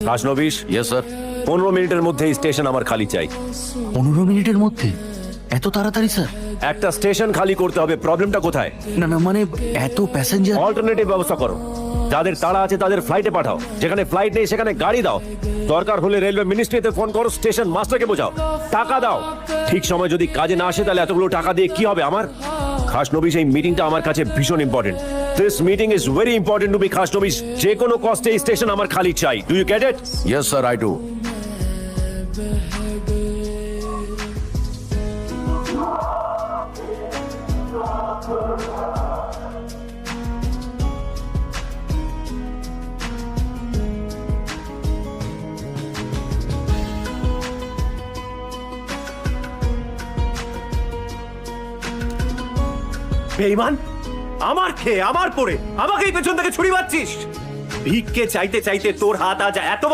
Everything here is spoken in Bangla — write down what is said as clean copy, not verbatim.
Khasnabis, yes sir. 15 মিনিটের মধ্যে এই স্টেশন আমার খালি চাই। 15 মিনিটের মধ্যে? এত তাড়াতাড়ি স্যার? একটা স্টেশন খালি করতে হবে, প্রবলেমটা কোথায়? না না, মানে এত প্যাসেঞ্জার। অল্টারনেটিভ ব্যবস্থা করো। যাদের তাড়া আছে তাদের ফ্লাইটে পাঠাও, যেখানে ফ্লাইট নেই সেখানে গাড়ি দাও। দরকার হলে রেলওয়ে মিনিস্ট্রিতে ফোন করো, স্টেশন মাস্টারকে বোঝাও, টাকা দাও। ঠিক সময় যদি কাজে না আসে তাহলে এতগুলো টাকা দিয়ে কি হবে আমার? খাসনবিশ, এই মিটিংটা আমার কাছে ভীষণ important. This meeting is very important to be Khasnabish. যে কোনো কস্টে এই স্টেশন আমার খালি চাই। Do you get it? Yes sir, I do. বেঈমান, আমার খেয়ে আমার পরে আমাকেই পেছন থেকে ছুরি মারছিস। ভিক্ষে চাইতে চাইতে তোর হাত আজ এত